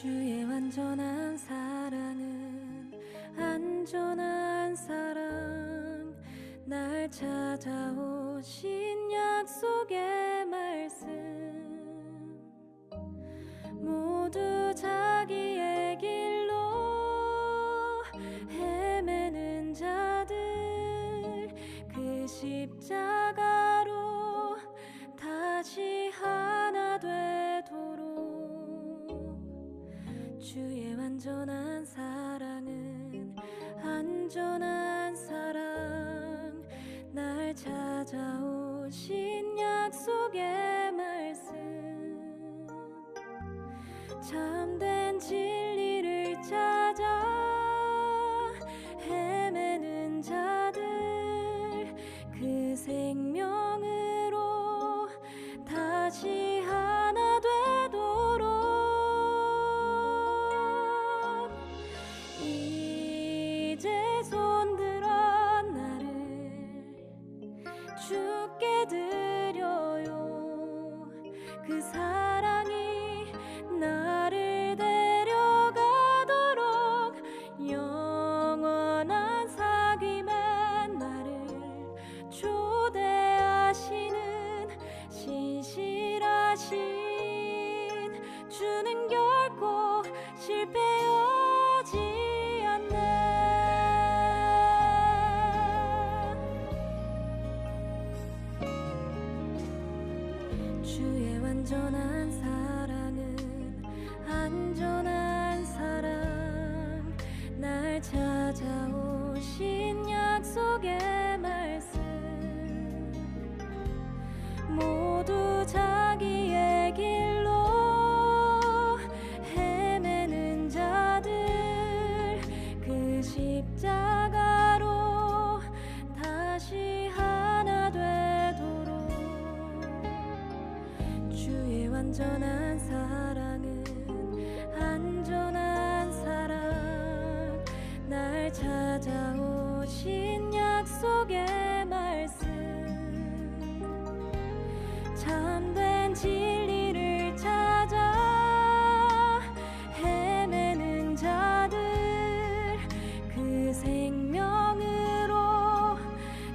주의 완전한 사랑은 안전한 사랑, 날 찾아오신 약속의 말씀, 모두 자기의 길로 헤매는 자들, 그 십자가로 다시 하나 되도록. 주의 완전한 사랑은 안전한 사랑, 날 찾아오신 약속의 말씀, 참된 진리를 찾아 헤매는 자들, 그 생명으로 다시 하나 되도록. 이제 손들어 나를 주께 드려요. 그 사랑이 나를 데려가도록, 영원한 사귐에 나를 초대하시는 신실하신 주는 결코 실패하지 않네. 주의 완전한 사랑은 안전한 사랑, 날 찾아오신 약속의 말씀, 모두 자기의 길로 헤매는 자들, 그 십자가로 다시 하나 되도록. 주의 완전한 사랑은 안전한 사랑, 날 찾아오신 약속의 말씀, 참된 진리를 찾아 헤매는 자들, 그 생명으로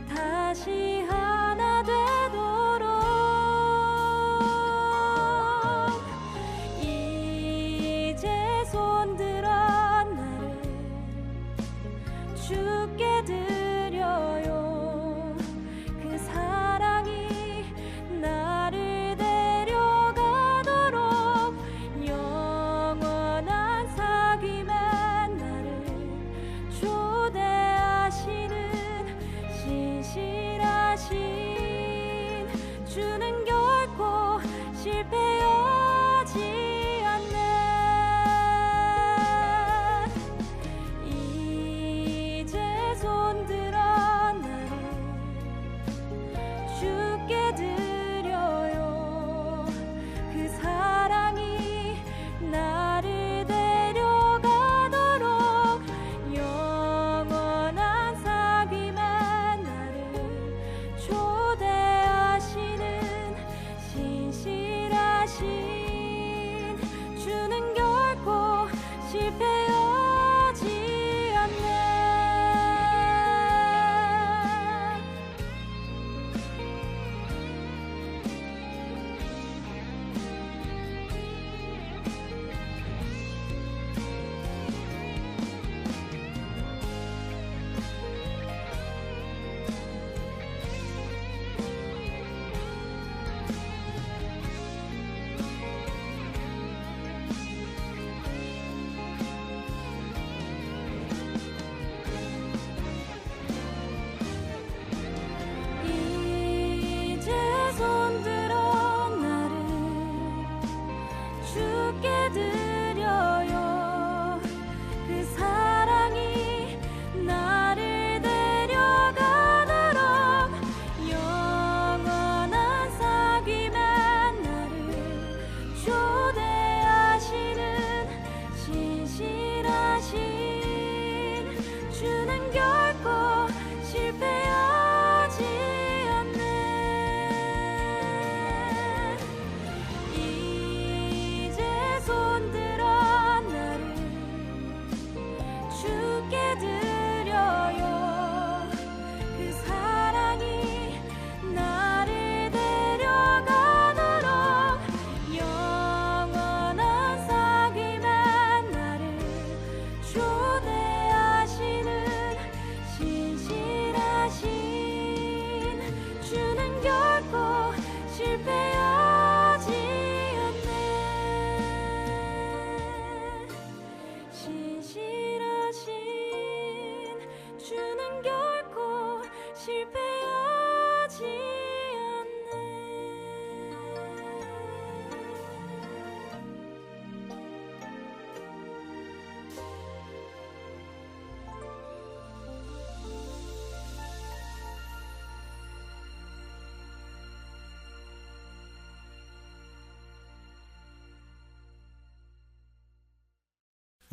다시 하나 되도록. 이제 손들어 나를 주께 드려요. 그 사랑이 나를 데려가도록, 영원한 사귐에 나를 초대하시는 신실하신 주는 결코 실패하지 않네. 이제 손들어 나를 주께 드려요. 그 사랑이 나를 데려가도록, 영원한 사귐에 나를 초대하시는 신실하신 주는 결코 실패하지 않네.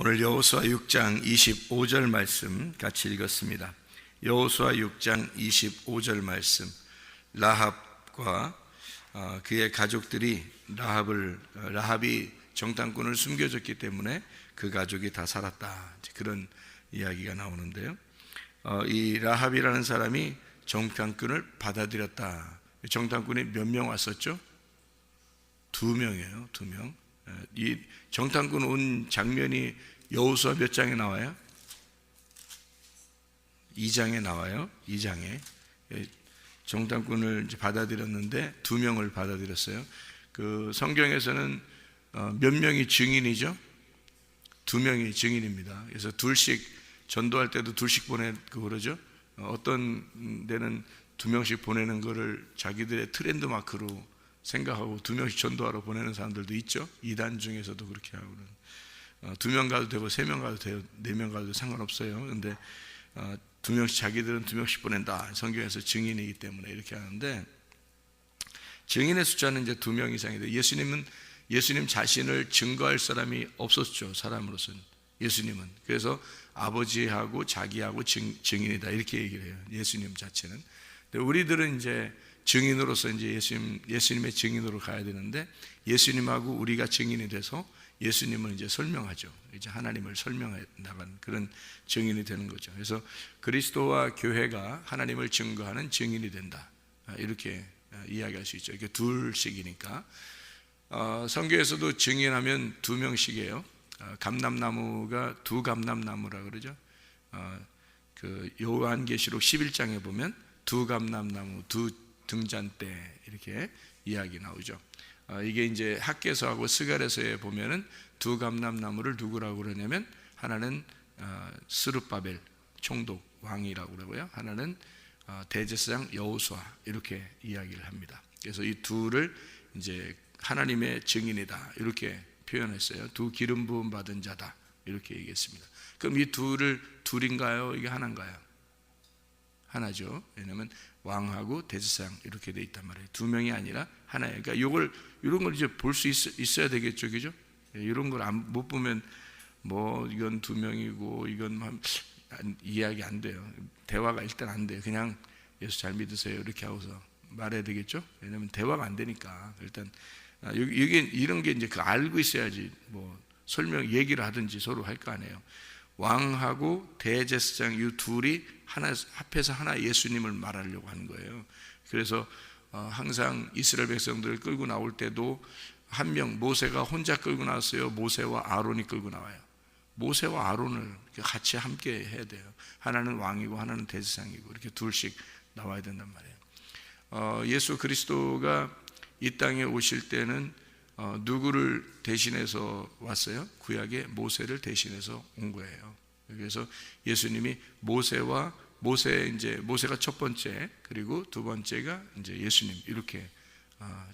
오늘 여호수아 6장 25절 말씀 같이 읽었습니다. 여호수아 6장 25절 말씀. 라합과 그의 가족들이 라합이 정탐꾼을 숨겨줬기 때문에 그 가족이 다 살았다, 그런 이야기가 나오는데요. 이 라합이라는 사람이 정탐꾼을 받아들였다. 정탐꾼이 몇 명 왔었죠? 2명이에요. 2명. 이 정탐꾼 온 장면이 여호수아 몇 장에 나와요? 2장에 나와요. 2장에 정탐꾼을 이제 받아들였는데 2명을 받아들였어요. 그 성경에서는 몇 명이 증인이죠? 2명이 증인입니다. 그래서 둘씩 전도할 때도 둘씩 보내고 그러죠. 어떤 데는 2명씩 보내는 거를 자기들의 트렌드 마크로 생각하고 2명씩 전도하러 보내는 사람들도 있죠. 이단 중에서도 그렇게 하고 2명 가도 되고 3명 가도 돼요. 4명 가도 상관없어요. 근데 2명씩, 자기들은 2명씩 보낸다. 성경에서 증인이기 때문에 이렇게 하는데, 증인의 숫자는 이제 2명 이상인데, 예수님 자신을 증거할 사람이 없었죠. 사람으로서는. 예수님은. 그래서 아버지하고 자기하고 증인이다, 이렇게 얘기를 해요. 예수님 자체는. 근데 우리들은 이제 증인으로서 이제 예수님의 증인으로 가야 되는데, 예수님하고 우리가 증인이 돼서 예수님을 이제 설명하죠. 이제 하나님을 설명해 나가는 그런 증인이 되는 거죠. 그래서 그리스도와 교회가 하나님을 증거하는 증인이 된다, 이렇게 이야기할 수 있죠. 이게 둘씩이니까. 성경에서도 증인하면 2명씩이에요. 감람나무가 2감람나무라 그러죠. 그 요한계시록 11장에 보면 2감람나무, 2등잔대, 이렇게 이야기 나오죠. 이게 이제 학개서하고 스가랴서에 보면은 2감람나무를 누구라고 그러냐면, 하나는 스룹바벨 총독 왕이라고 그러고요, 하나는 대제사장 여호수아, 이렇게 이야기를 합니다. 그래서 이 둘을 이제 하나님의 증인이다, 이렇게 표현했어요. 2 기름 부음 받은 자다, 이렇게 얘기했습니다. 그럼 이 둘인가요? 이게 하나인가요? 하나죠. 왜냐하면 왕하고 대제사장 이렇게 돼 있단 말이에요. 2명이 아니라 하나예요. 그러니까 이런 걸 이제 볼 수 있어야 되겠죠, 그죠? 이런 걸 못 보면 뭐 이건 2명이고 이건 이해하기 안 돼요. 대화가 일단 안 돼요. 그냥 예수 잘 믿으세요, 이렇게 하고서 말해야 되겠죠. 왜냐하면 대화가 안 되니까. 일단 이런 게 이제 알고 있어야지 뭐 얘기를 하든지 서로 할 거 아니에요. 왕하고 대제사장 이 둘이 하나 합해서 하나 예수님을 말하려고 하는 거예요. 그래서 항상 이스라엘 백성들을 끌고 나올 때도 한 명, 모세가 혼자 끌고 나왔어요. 모세와 아론이 끌고 나와요. 모세와 아론을 같이 함께 해야 돼요. 하나는 왕이고 하나는 대제사장이고, 이렇게 둘씩 나와야 된단 말이에요. 예수 그리스도가 이 땅에 오실 때는 누구를 대신해서 왔어요? 구약의 모세를 대신해서 온 거예요. 그래서 예수님이 모세가 첫 번째, 그리고 두 번째가 이제 예수님, 이렇게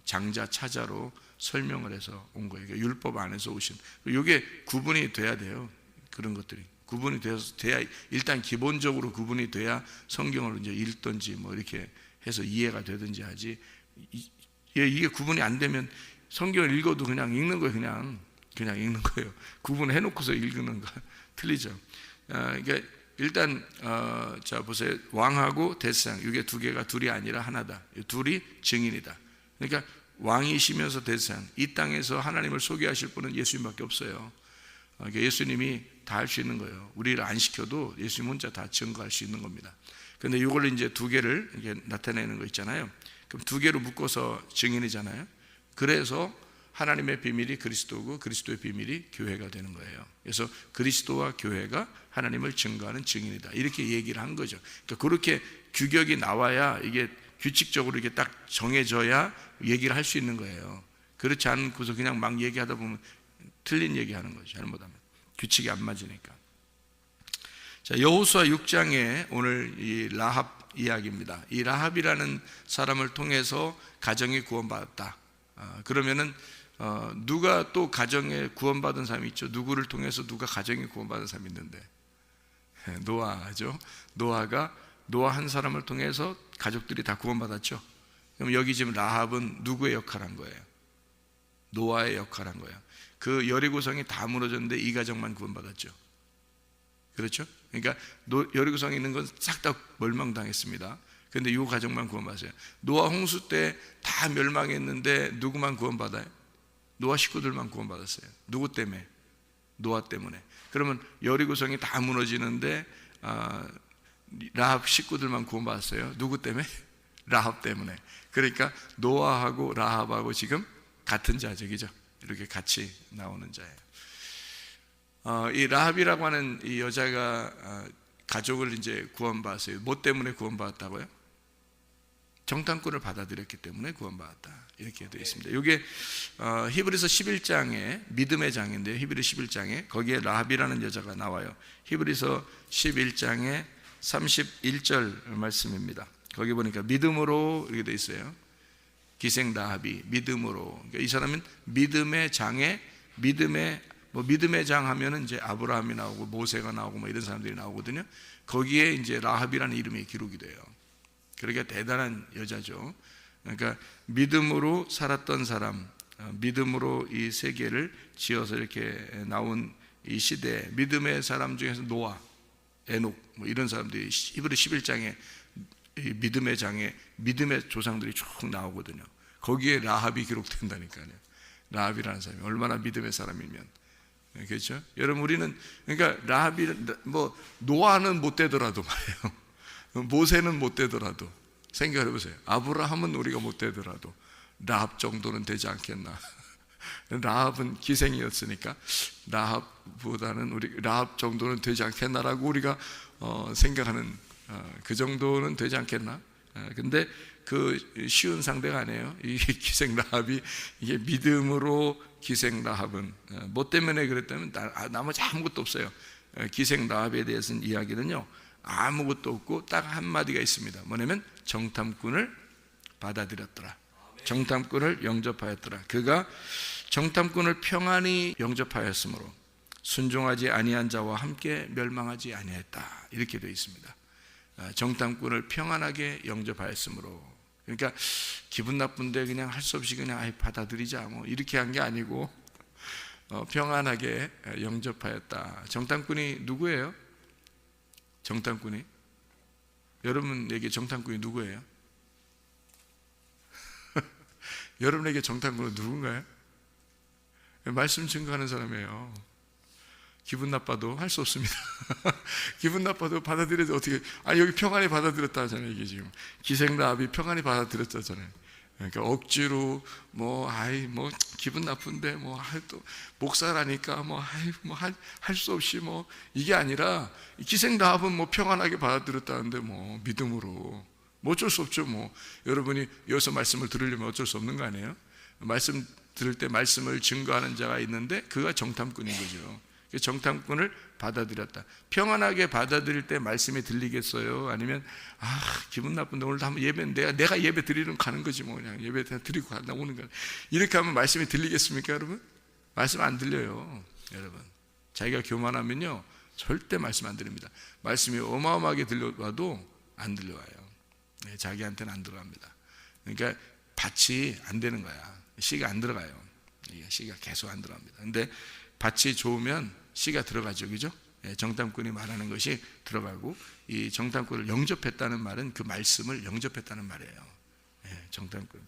장자 차자로 설명을 해서 온 거예요. 그러니까 율법 안에서 오신. 이게 구분이 돼야 돼요. 그런 것들이 구분이 돼야, 일단 기본적으로 구분이 돼야 성경을 이제 읽든지 뭐 이렇게 해서 이해가 되든지 하지. 이게 구분이 안 되면 성경을 읽어도 그냥 읽는 거예요. 그냥 읽는 거예요. 구분해 놓고서 읽는 거 틀리죠. 그러니까 일단 자 보세요. 왕하고 대제사장, 이게 두 개가 둘이 아니라 하나다. 둘이 증인이다. 그러니까 왕이시면서 대제사장, 이 땅에서 하나님을 소개하실 분은 예수님밖에 없어요. 그러니까 예수님이 다 할 수 있는 거예요. 우리를 안 시켜도 예수님 혼자 다 증거할 수 있는 겁니다. 그런데 이걸 이제 두 개를 이렇게 나타내는 거 있잖아요. 그럼 두 개로 묶어서 증인이잖아요. 그래서 하나님의 비밀이 그리스도고 그리스도의 비밀이 교회가 되는 거예요. 그래서 그리스도와 교회가 하나님을 증거하는 증인이다, 이렇게 얘기를 한 거죠. 그러니까 그렇게 규격이 나와야, 이게 규칙적으로 이렇게 딱 정해져야 얘기를 할 수 있는 거예요. 그렇지 않고서 그냥 막 얘기하다 보면 틀린 얘기하는 거죠. 잘못하면 규칙이 안 맞으니까. 자, 여호수아 6장에 오늘 이 라합 이야기입니다. 이 라합이라는 사람을 통해서 가정이 구원받았다. 그러면은 누가 또 가정에 구원받은 사람이 있죠? 누구를 통해서 누가 가정에 구원받은 사람이 있는데, 노아죠. 노아 한 사람을 통해서 가족들이 다 구원받았죠. 그럼 여기 지금 라합은 누구의 역할을 한 거예요? 노아의 역할을 한 거예요. 그 여리고성이 다 무너졌는데 이 가정만 구원받았죠. 그렇죠? 그러니까 여리고성에 있는 건 싹 다 멸망당했습니다. 그런데 이 가정만 구원받았어요. 노아 홍수 때 다 멸망했는데 누구만 구원받아요? 노아 식구들만 구원받았어요. 누구 때문에? 노아 때문에. 그러면 여리고성이 다 무너지는데 라합 식구들만 구원받았어요. 누구 때문에? 라합 때문에. 그러니까 노아하고 라합하고 지금 같은 자적이죠. 이렇게 같이 나오는 자예요. 이 라합이라고 하는 이 여자가 가족을 이제 구원받았어요. 뭐 때문에 구원받았다고요? 정탐꾼을 받아들였기 때문에 구원받았다. 이렇게 되어 있습니다. 이게 히브리서 11장에 믿음의 장인데요. 히브리 11장에 거기에 라합이라는 여자가 나와요. 히브리서 11장에 31절 말씀입니다. 거기 보니까 믿음으로 이렇게 되어 있어요. 기생 라합이 믿음으로. 그러니까 이 사람은 믿음의 장에 믿음의 장 하면은 이제 아브라함이 나오고 모세가 나오고 뭐 이런 사람들이 나오거든요. 거기에 이제 라합이라는 이름이 기록이 돼요. 그러니까 대단한 여자죠. 그러니까 믿음으로 살았던 사람, 믿음으로 이 세계를 지어서 이렇게 나온 이 시대에 믿음의 사람 중에서 노아, 에녹 뭐 이런 사람들이 히브리 11장에 이 믿음의 장에 믿음의 조상들이 쭉 나오거든요. 거기에 라합이 기록된다니까요. 라합이라는 사람이 얼마나 믿음의 사람이면, 그렇죠? 여러분, 우리는 그러니까 라합이 뭐 노아는 못 되더라도 말이에요. 모세는 못 되더라도 생각해 보세요. 아브라함은 우리가 못 되더라도 라합 정도는 되지 않겠나. 라합은 기생이었으니까 라합보다는 우리 라합 정도는 되지 않겠나라고 우리가 생각하는 그 정도는 되지 않겠나. 근데 그 쉬운 상대가 아니에요. 이 기생 라합이 이게 믿음으로 기생 라합은 뭐 때문에 그랬다면 나머지 아무것도 없어요. 기생 라합에 대해서는 이야기는요 아무것도 없고 딱 한마디가 있습니다. 뭐냐면 정탐꾼을 받아들였더라. 정탐꾼을 영접하였더라. 그가 정탐꾼을 평안히 영접하였으므로 순종하지 아니한 자와 함께 멸망하지 아니했다. 이렇게 되어 있습니다. 정탐꾼을 평안하게 영접하였으므로. 그러니까 기분 나쁜데 그냥 할 수 없이 그냥 받아들이자 뭐 이렇게 한 게 아니고 평안하게 영접하였다. 정탐꾼이 누구예요? 정탐꾼이? 여러분에게 정탐꾼이 누구예요? 여러분에게 정탐꾼은 누군가요? 말씀 증거하는 사람이에요. 기분 나빠도 할 수 없습니다. 기분 나빠도 받아들여도 어떻게, 여기 평안히 받아들였다 하잖아요. 이게 지금 기생 라합이 평안히 받아들였다잖아요. 그러니까 억지로 기분 나쁜데 또 목사라니까 할 수 없이 이게 아니라 기생 라합은 평안하게 받아들였다는데 믿음으로 어쩔 수 없죠. 여러분이 여기서 말씀을 들으려면 어쩔 수 없는 거 아니에요? 말씀 들을 때 말씀을 증거하는 자가 있는데 그가 정탐꾼인 거죠. 정탐꾼을 받아들였다. 평안하게 받아들일 때 말씀이 들리겠어요? 아니면 기분 나쁜데 오늘도 한번 예배 내가 예배 드리러 가는 거지 그냥 예배 드리고 나오는 거야. 이렇게 하면 말씀이 들리겠습니까, 여러분? 말씀 안 들려요, 여러분. 자기가 교만하면요 절대 말씀 안 들립니다. 말씀이 어마어마하게 들려와도 안 들려와요. 자기한테는 안 들어갑니다. 그러니까 밭이 안 되는 거야. 씨가 안 들어가요. 씨가 계속 안 들어갑니다. 근데 밭이 좋으면 씨가 들어가죠, 그죠? 정탐꾼이 말하는 것이 들어가고, 이 정탐꾼을 영접했다는 말은 그 말씀을 영접했다는 말이에요. 정탐꾼.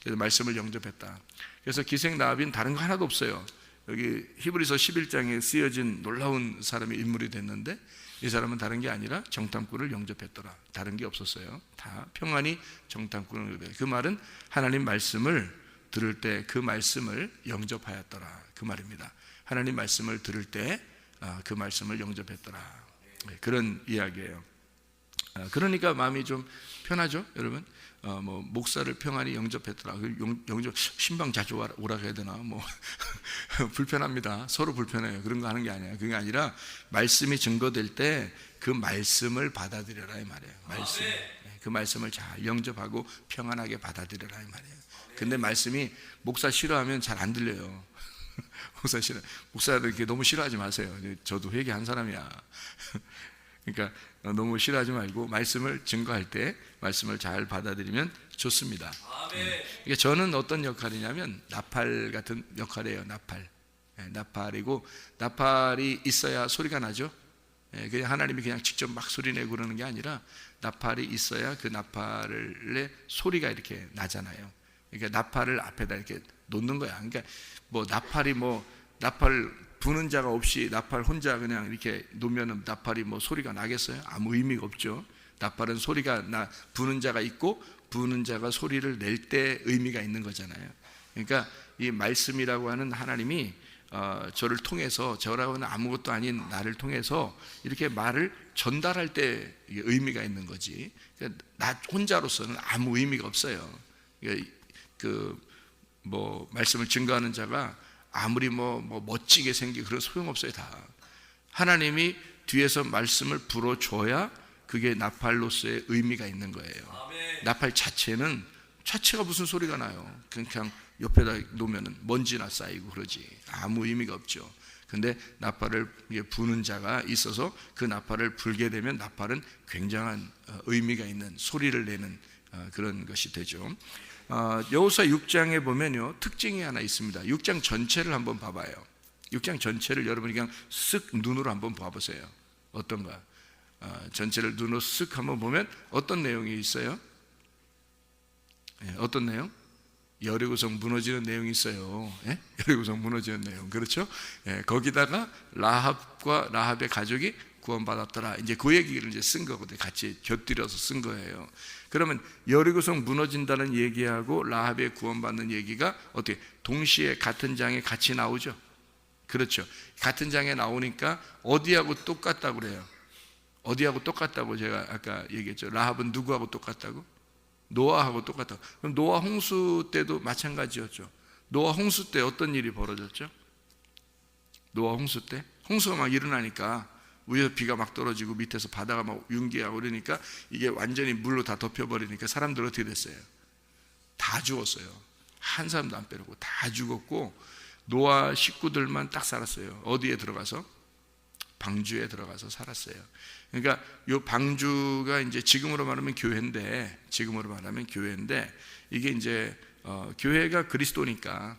그래서 말씀을 영접했다. 그래서 기생 라합은 다른 거 하나도 없어요. 여기 히브리서 11장에 쓰여진 놀라운 사람의 인물이 됐는데 이 사람은 다른 게 아니라 정탐꾼을 영접했더라. 다른 게 없었어요. 다 평안히 정탐꾼을 영접했다. 그 말은 하나님 말씀을 들을 때 그 말씀을 영접하였더라. 그 말입니다. 하나님 말씀을 들을 때 그 말씀을 영접했더라. 그런 이야기예요. 그러니까 마음이 좀 편하죠, 여러분? 목사를 평안히 영접했더라. 영접 신방 자주 오라 해야 되나? 불편합니다. 서로 불편해요. 그런 거 하는 게 아니에요. 그게 아니라 말씀이 증거될 때 그 말씀을 받아들여라 이 말이에요. 말씀. 그 말씀을 잘 영접하고 평안하게 받아들여라 이 말이에요. 근데 말씀이 목사 싫어하면 잘 안 들려요. 목사를 이렇게 너무 싫어하지 마세요. 저도 회개한 사람이야. 그러니까 너무 싫어하지 말고 말씀을 증거할 때 말씀을 잘 받아들이면 좋습니다. 그러니까 저는 어떤 역할이냐면 나팔 같은 역할이에요. 나팔. 나팔이고, 나팔이 있어야 소리가 나죠. 그냥 하나님이 그냥 직접 막 소리 내고 그러는 게 아니라 나팔이 있어야 그 나팔의 소리가 이렇게 나잖아요. 그러니까 나팔을 앞에다 이렇게 놓는 거야. 그러니까 뭐 나팔 부는 자가 없이 나팔 혼자 그냥 이렇게 놓으면 나팔이 뭐 소리가 나겠어요? 아무 의미가 없죠. 나팔은 소리가 부는 자가 있고 부는 자가 소리를 낼 때 의미가 있는 거잖아요. 그러니까 이 말씀이라고 하는 하나님이 저를 통해서, 저라고 하는 아무것도 아닌 나를 통해서 이렇게 말을 전달할 때 의미가 있는 거지. 그러니까 나 혼자로서는 아무 의미가 없어요. 그러니까 말씀을 증거하는 자가 아무리 멋지게 생기고 그런 소용없어요. 다 하나님이 뒤에서 말씀을 불어줘야 그게 나팔로서의 의미가 있는 거예요. 나팔 자체가 무슨 소리가 나요? 그냥 옆에다 놓으면 먼지나 쌓이고 그러지. 아무 의미가 없죠. 근데 나팔을 부는 자가 있어서 그 나팔을 불게 되면 나팔은 굉장한 의미가 있는 소리를 내는 그런 것이 되죠. 여호수아 6장에 보면요, 특징이 하나 있습니다. 6장 전체를 한번 봐봐요. 6장 전체를 여러분이 그냥 쓱 눈으로 한번 봐보세요. 어떤가? 전체를 눈으로 쓱 한번 보면 어떤 내용이 있어요? 어떤 내용? 여리고성 무너지는 내용이 있어요. 여리고성 무너지는 내용, 그렇죠? 거기다가 라합의 가족이 구원받았더라. 이제 그 얘기를 이제 쓴 거거든요. 같이 곁들여서 쓴 거예요. 그러면 여리고성 무너진다는 얘기하고 라합의 구원받는 얘기가 어떻게 동시에 같은 장에 같이 나오죠? 그렇죠. 같은 장에 나오니까 어디하고 똑같다고 그래요? 어디하고 똑같다고 제가 아까 얘기했죠. 라합은 누구하고 똑같다고? 노아하고 똑같다고. 그럼 노아 홍수 때도 마찬가지였죠. 노아 홍수 때 어떤 일이 벌어졌죠? 노아 홍수 때 홍수가 막 일어나니까 위에서 비가 막 떨어지고 밑에서 바다가 막 융기하고 그러니까 이게 완전히 물로 다 덮여버리니까 사람들 어떻게 됐어요? 다 죽었어요. 한 사람도 안 빼놓고 다 죽었고 노아 식구들만 딱 살았어요. 어디에 들어가서? 방주에 들어가서 살았어요. 그러니까 이 방주가 이제 지금으로 말하면 교회인데 이게 이제 교회가 그리스도니까,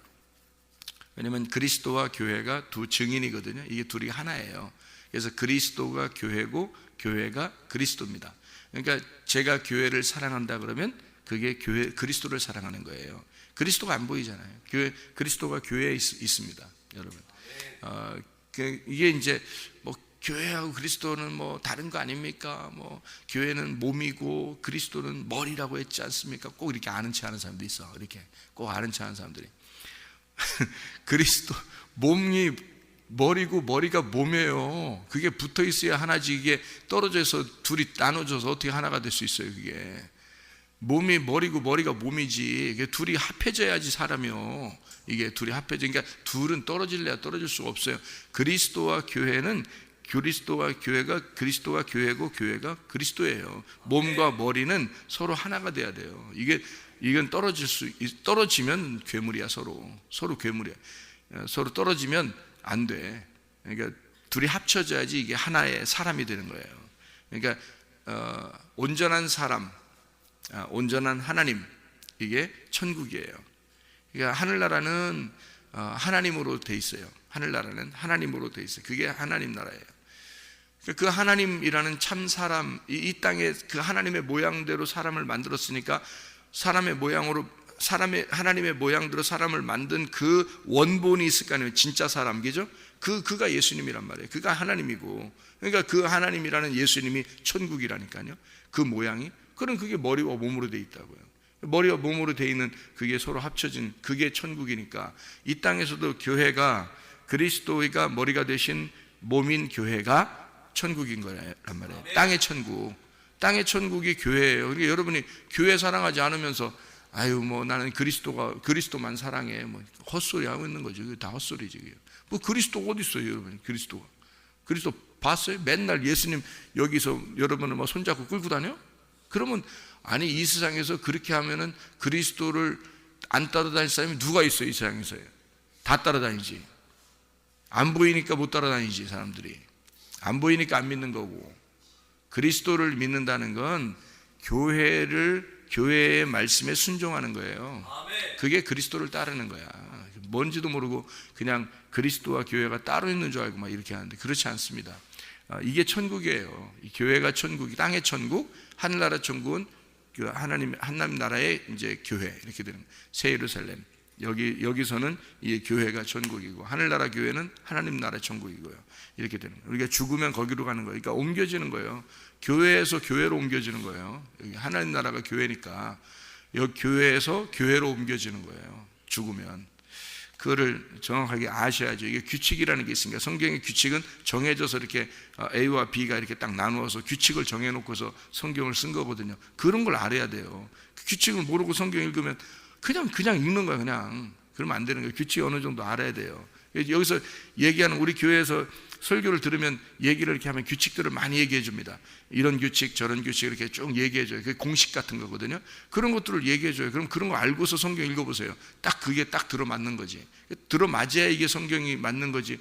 왜냐면 그리스도와 교회가 두 증인이거든요. 이게 둘이 하나예요. 그래서 그리스도가 교회고 교회가 그리스도입니다. 그러니까 제가 교회를 사랑한다 그러면 그게 그리스도를 사랑하는 거예요. 그리스도가 안 보이잖아요. 그리스도가 교회에 있습니다, 여러분. 이게 이제 교회하고 그리스도는 다른 거 아닙니까? 교회는 몸이고 그리스도는 머리라고 했지 않습니까? 꼭 이렇게 아는 체 하는 사람도 있어. 이렇게 꼭 아는 체 하는 사람들이 그리스도 몸이 머리고 머리가 몸이에요. 그게 붙어 있어야 하나지. 이게 떨어져서 둘이 나눠져서 어떻게 하나가 될 수 있어요? 그게 몸이 머리고 머리가 몸이지. 이게 둘이 합해져야지 사람이요. 이게 둘이 합해져. 그러니까 둘은 떨어질래야 떨어질 수가 없어요. 그리스도와 교회는 그리스도와 교회가 그리스도와 교회고 교회가 그리스도예요. 몸과 머리는 서로 하나가 돼야 돼요. 이건 떨어지면 괴물이야. 서로 괴물이야. 서로 떨어지면 안 돼. 그러니까 둘이 합쳐져야지 이게 하나의 사람이 되는 거예요. 그러니까 온전한 사람, 온전한 하나님, 이게 천국이에요. 그러니까 하늘나라는 하나님으로 돼 있어요. 하늘나라는 하나님으로 돼 있어요. 그게 하나님 나라예요. 그 하나님이라는 참 사람, 이 땅에 그 하나님의 모양대로 사람을 만들었으니까 하나님의 모양대로 사람을 만든 그 원본이 있을 거 아니에요. 진짜 사람, 그죠? 그가 예수님이란 말이에요. 그가 하나님이고, 그러니까 그 하나님이라는 예수님이 천국이라니까요. 그 모양이, 그럼 그게 머리와 몸으로 돼 있다고요. 머리와 몸으로 돼 있는 그게 서로 합쳐진 그게 천국이니까 이 땅에서도 교회가 그리스도가 머리가 되신 몸인 교회가 천국인 거란 말이에요. 땅의 천국. 땅의 천국이 교회예요. 그러니까 여러분이 교회 사랑하지 않으면서 나는 그리스도만 사랑해. 헛소리 하고 있는 거죠. 다 헛소리지. 그리스도가 어디 있어요, 여러분? 그리스도 봤어요? 맨날 예수님 여기서 여러분을 손잡고 끌고 다녀? 그러면 이 세상에서 그렇게 하면은 그리스도를 안 따라다닐 사람이 누가 있어요, 이 세상에서요? 다 따라다니지. 안 보이니까 못 따라다니지, 사람들이. 안 보이니까 안 믿는 거고. 그리스도를 믿는다는 건 교회의 말씀에 순종하는 거예요. 그게 그리스도를 따르는 거야. 뭔지도 모르고 그냥 그리스도와 교회가 따로 있는 줄 알고 막 이렇게 하는데 그렇지 않습니다. 이게 천국이에요. 이 교회가 천국이, 땅의 천국, 하늘나라 천국은 그 하나님 나라의 이제 교회 이렇게 되는 새 예루살렘. 여기서는 이 교회가 천국이고 하늘나라 교회는 하나님 나라 천국이고요. 이렇게 되는 거예요. 우리가 죽으면 거기로 가는 거예요. 그러니까 옮겨지는 거예요. 교회에서 교회로 옮겨지는 거예요. 여기 하나님 나라가 교회니까 여기 교회에서 교회로 옮겨지는 거예요. 죽으면. 그거를 정확하게 아셔야죠. 이게 규칙이라는 게 있으니까 성경의 규칙은 정해져서 이렇게 A와 B가 이렇게 딱 나누어서 규칙을 정해놓고서 성경을 쓴 거거든요. 그런 걸 알아야 돼요. 그 규칙을 모르고 성경 읽으면 그냥 읽는 거야. 그냥 그러면 안 되는 거예요. 규칙이 어느 정도 알아야 돼요. 여기서 얘기하는 우리 교회에서 설교를 들으면 얘기를 이렇게 하면 규칙들을 많이 얘기해 줍니다. 이런 규칙 저런 규칙 이렇게 쭉 얘기해 줘요. 그게 공식 같은 거거든요. 그런 것들을 얘기해 줘요. 그럼 그런 거 알고서 성경 읽어보세요. 딱 그게 딱 들어맞는 거지. 들어맞아야 이게 성경이 맞는 거지.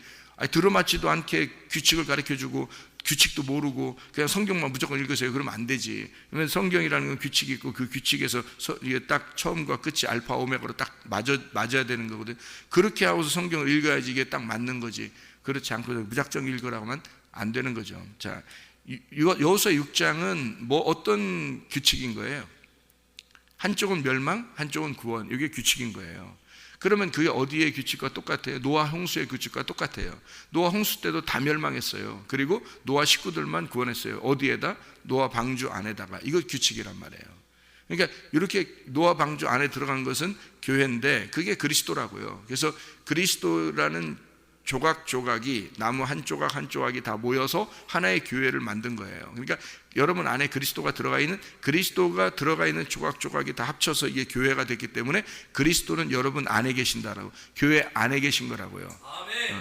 들어맞지도 않게 규칙을 가르쳐 주고 규칙도 모르고 그냥 성경만 무조건 읽으세요. 그러면 안 되지. 그러면 성경이라는 건 규칙이 있고 그 규칙에서 이게 딱 처음과 끝이 알파 오메가로 딱 맞아야 되는 거거든요. 그렇게 하고서 성경을 읽어야지 이게 딱 맞는 거지. 그렇지 않고 무작정 읽으라고 하면 안 되는 거죠. 자, 여호수아 6장은 뭐 어떤 규칙인 거예요? 한쪽은 멸망, 한쪽은 구원. 이게 규칙인 거예요. 그러면 그게 어디의 규칙과 똑같아요? 노아 홍수의 규칙과 똑같아요. 노아 홍수 때도 다 멸망했어요. 그리고 노아 식구들만 구원했어요. 어디에다? 노아 방주 안에다가. 이거 규칙이란 말이에요. 그러니까 이렇게 노아 방주 안에 들어간 것은 교회인데 그게 그리스도라고요. 그래서 그리스도라는 조각조각이 나무 한 조각 한 조각이 다 모여서 하나의 교회를 만든 거예요. 그러니까 여러분 안에 그리스도가 들어가 있는 조각조각이 다 합쳐서 이게 교회가 됐기 때문에 그리스도는 여러분 안에 계신다라고, 교회 안에 계신 거라고요.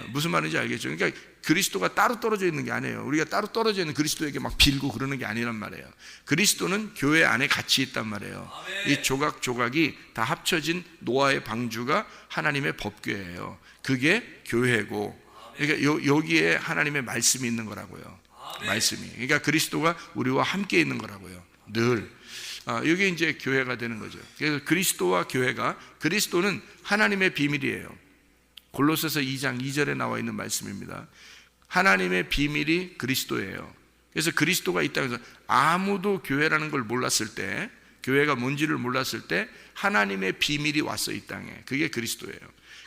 무슨 말인지 알겠죠? 그러니까 그리스도가 따로 떨어져 있는 게 아니에요. 우리가 따로 떨어져 있는 그리스도에게 막 빌고 그러는 게 아니란 말이에요. 그리스도는 교회 안에 같이 있단 말이에요. 이 조각조각이 다 합쳐진 노아의 방주가 하나님의 법궤예요. 그게 교회고, 그러니까 여기에 하나님의 말씀이 있는 거라고요. 말씀이. 그러니까 그리스도가 우리와 함께 있는 거라고요. 늘. 이게 이제 교회가 되는 거죠. 그래서 그리스도와 교회가, 그리스도는 하나님의 비밀이에요. 골로새서 2장 2절에 나와 있는 말씀입니다. 하나님의 비밀이 그리스도예요. 그래서 그리스도가 이 땅에서 아무도 교회라는 걸 몰랐을 때, 교회가 뭔지를 몰랐을 때 하나님의 비밀이 왔어, 이 땅에. 그게 그리스도예요.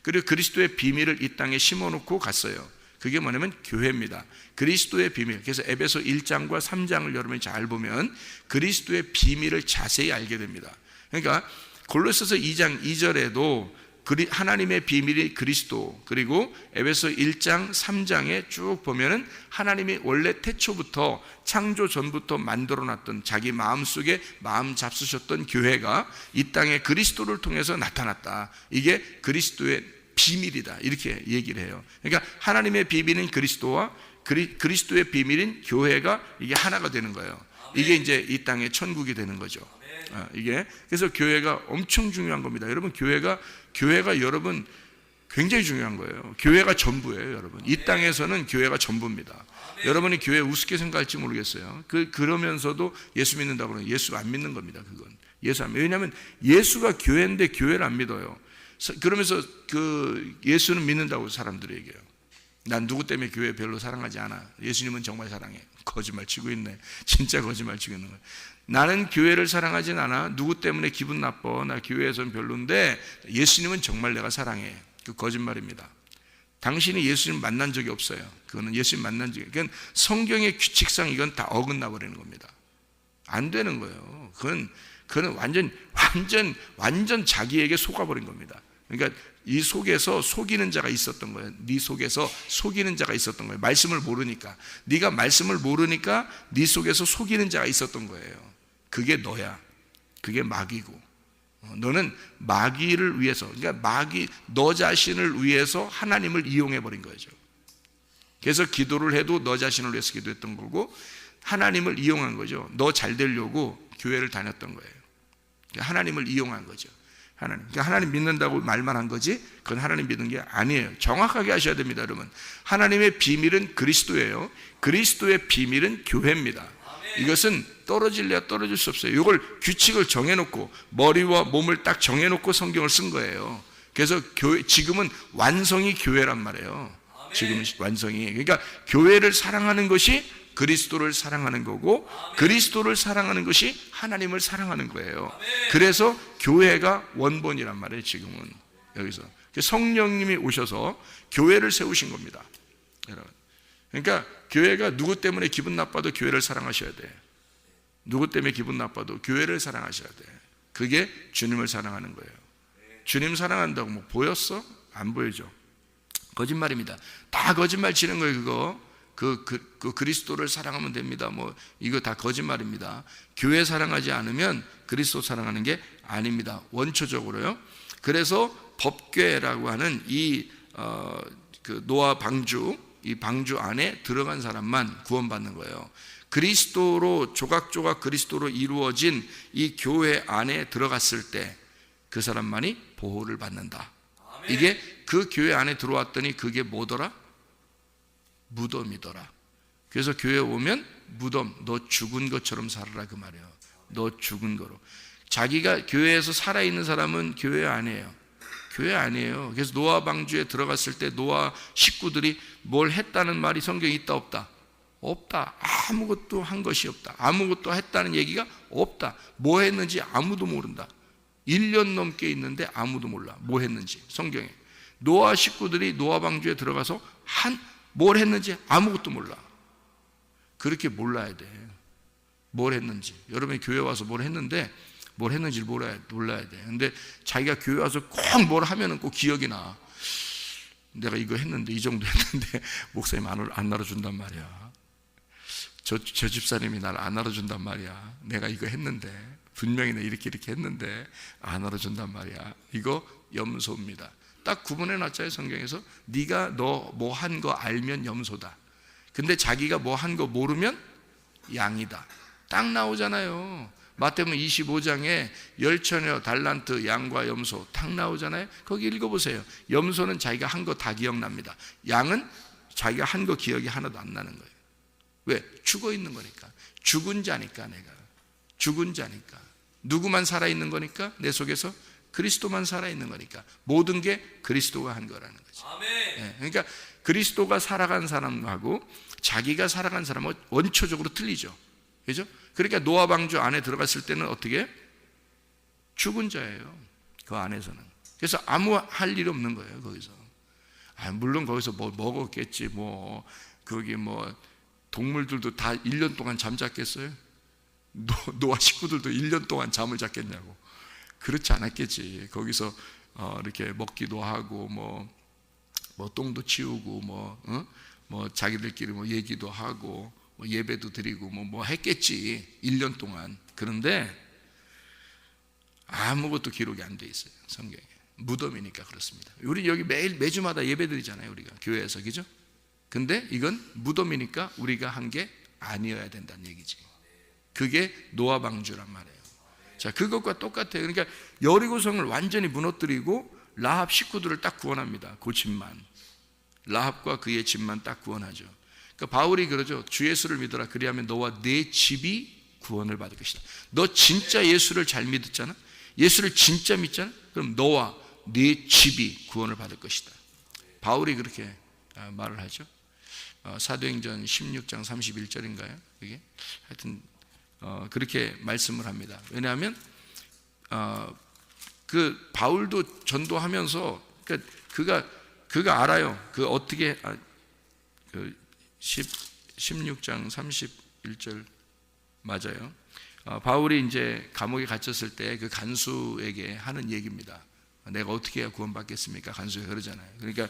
그리고 그리스도의 비밀을 이 땅에 심어놓고 갔어요. 그게 뭐냐면 교회입니다. 그리스도의 비밀. 그래서 에베소 1장과 3장을 여러분이 잘 보면 그리스도의 비밀을 자세히 알게 됩니다. 그러니까 골로새서 2장 2절에도 하나님의 비밀이 그리스도, 그리고 에베소 1장 3장에 쭉 보면은 하나님이 원래 태초부터 창조 전부터 만들어놨던 자기 마음속에 마음 잡수셨던 교회가 이 땅에 그리스도를 통해서 나타났다. 이게 그리스도의 비밀이다, 이렇게 얘기를 해요. 그러니까 하나님의 비밀인 그리스도와 그리스도의 비밀인 교회가 이게 하나가 되는 거예요. 이게 이제 이 땅의 천국이 되는 거죠. 이게 그래서 교회가 엄청 중요한 겁니다. 여러분 교회가 여러분 굉장히 중요한 거예요. 교회가 전부예요, 여러분. 이 땅에서는 교회가 전부입니다. 여러분이 교회 우습게 생각할지 모르겠어요. 그러면서도 예수 믿는다고 그러면 예수 안 믿는 겁니다. 그건 예수 안 믿어요. 왜냐하면 예수가 교회인데 교회를 안 믿어요. 그러면서 예수는 믿는다고 사람들이 얘기해요. 난 누구 때문에 교회 별로 사랑하지 않아. 예수님은 정말 사랑해. 거짓말 치고 있네. 진짜 거짓말 치고 있는 거예요. 나는 교회를 사랑하진 않아. 누구 때문에 기분 나빠. 나 교회에서는 별론데 예수님은 정말 내가 사랑해. 그 거짓말입니다. 당신이 예수님 만난 적이 없어요. 그거는 예수님 만난 적이, 그건 성경의 규칙상 이건 다 어긋나 버리는 겁니다. 안 되는 거예요. 그건 완전 자기에게 속아버린 겁니다. 그러니까 이 속에서 속이는 자가 있었던 거예요. 네 속에서 속이는 자가 있었던 거예요. 말씀을 모르니까. 네가 말씀을 모르니까 네 속에서 속이는 자가 있었던 거예요. 그게 너야. 그게 마귀고. 너는 마귀를 위해서, 그러니까 너 자신을 위해서 하나님을 이용해 버린 거죠. 그래서 기도를 해도 너 자신을 위해서 기도했던 거고, 하나님을 이용한 거죠. 너 잘 되려고 교회를 다녔던 거예요. 하나님을 이용한 거죠. 하나님 믿는다고 말만 한 거지 그건 하나님 믿는 게 아니에요. 정확하게 하셔야 됩니다, 여러분. 하나님의 비밀은 그리스도예요. 그리스도의 비밀은 교회입니다. 이것은 떨어질래야 떨어질 수 없어요. 이걸 규칙을 정해놓고 머리와 몸을 딱 정해놓고 성경을 쓴 거예요. 그래서 교회, 지금은 완성이 교회란 말이에요. 지금 완성이. 그러니까 교회를 사랑하는 것이 그리스도를 사랑하는 거고, 그리스도를 사랑하는 것이 하나님을 사랑하는 거예요. 그래서 교회가 원본이란 말이에요. 지금은 여기서 성령님이 오셔서 교회를 세우신 겁니다, 여러분. 그러니까 교회가 누구 때문에 기분 나빠도 교회를 사랑하셔야 돼. 누구 때문에 기분 나빠도 교회를 사랑하셔야 돼. 그게 주님을 사랑하는 거예요. 주님 사랑한다고 뭐 보였어? 안 보여줘. 거짓말입니다. 다 거짓말 치는 거예요. 그거 그 그리스도를 사랑하면 됩니다. 뭐 이거 다 거짓말입니다. 교회 사랑하지 않으면 그리스도 사랑하는 게 아닙니다, 원초적으로요. 그래서 법궤라고 하는 그 노아 방주, 이 방주 안에 들어간 사람만 구원받는 거예요. 그리스도로 조각조각 그리스도로 이루어진 이 교회 안에 들어갔을 때 그 사람만이 보호를 받는다. 이게 그 교회 안에 들어왔더니 그게 뭐더라? 무덤이더라. 그래서 교회 오면 무덤, 너 죽은 것처럼 살아라, 그 말이에요. 너 죽은 거로. 자기가 교회에서 살아있는 사람은 교회 아니에요. 교회 아니에요. 그래서 노아 방주에 들어갔을 때 노아 식구들이 뭘 했다는 말이 성경에 있다 없다? 없다. 아무것도 한 것이 없다. 아무것도 했다는 얘기가 없다. 뭐 했는지 아무도 모른다. 1년 넘게 있는데 아무도 몰라, 뭐 했는지. 성경에 노아 식구들이 노아 방주에 들어가서 뭘 했는지 아무것도 몰라. 그렇게 몰라야 돼, 뭘 했는지. 여러분이 교회 와서 뭘 했는데 뭘 했는지를 몰라야 돼. 근데 자기가 교회 와서 꼭 뭘 하면은 꼭 기억이 나. 내가 이거 했는데, 이 정도 했는데 목사님 안 나눠준단 말이야. 저 집사님이 나를 안 나눠준단 말이야. 내가 이거 했는데, 분명히 내가 이렇게 했는데 안 나눠준단 말이야. 이거 염소입니다. 딱 구분해 놨잖아요, 성경에서. 네가 너 뭐 한 거 알면 염소다. 근데 자기가 뭐 한 거 모르면 양이다. 딱 나오잖아요. 마태복음 25장에 열처녀, 달란트, 양과 염소 딱 나오잖아요. 거기 읽어보세요. 염소는 자기가 한 거 다 기억납니다. 양은 자기가 한 거 기억이 하나도 안 나는 거예요. 왜? 죽어 있는 거니까. 죽은 자니까. 내가 죽은 자니까. 누구만 살아있는 거니까? 내 속에서 그리스도만 살아있는 거니까. 모든 게 그리스도가 한 거라는 거죠. 네, 그러니까 그리스도가 살아간 사람하고 자기가 살아간 사람은 원초적으로 틀리죠. 그죠? 그러니까 노아 방주 안에 들어갔을 때는 어떻게? 죽은 자예요, 그 안에서는. 그래서 아무 할 일 없는 거예요, 거기서. 물론 거기서 뭐 먹었겠지. 거기 동물들도 다 1년 동안 잠잤겠어요? 노아 식구들도 1년 동안 잠을 잤겠냐고. 그렇지 않았겠지. 거기서 이렇게 먹기도 하고 똥도 치우고 자기들끼리 얘기도 하고 예배도 드리고 했겠지, 1년 동안. 그런데 아무것도 기록이 안 돼 있어요, 성경에. 무덤이니까 그렇습니다. 우리 여기 매주마다 예배 드리잖아요, 우리가 교회에서. 그죠? 근데 이건 무덤이니까 우리가 한 게 아니어야 된다는 얘기지. 그게 노아 방주란 말이에요. 자, 그것과 똑같아요. 그러니까 여리고성을 완전히 무너뜨리고 라합 식구들을 딱 구원합니다. 그 집만, 라합과 그의 집만 딱 구원하죠. 그러니까 바울이 그러죠. 주 예수를 믿어라. 그리하면 너와 네 집이 구원을 받을 것이다. 너 진짜 예수를 잘 믿었잖아. 예수를 진짜 믿잖아. 그럼 너와 네 집이 구원을 받을 것이다. 바울이 그렇게 말을 하죠. 사도행전 16장 31절인가요? 그게 하여튼 그렇게 말씀을 합니다. 왜냐하면 그 바울도 전도하면서 그가 알아요. 그 어떻게 16장 31절 맞아요. 바울이 이제 감옥에 갇혔을 때 그 간수에게 하는 얘기입니다. 내가 어떻게 해야 구원받겠습니까? 간수가 그러잖아요. 그러니까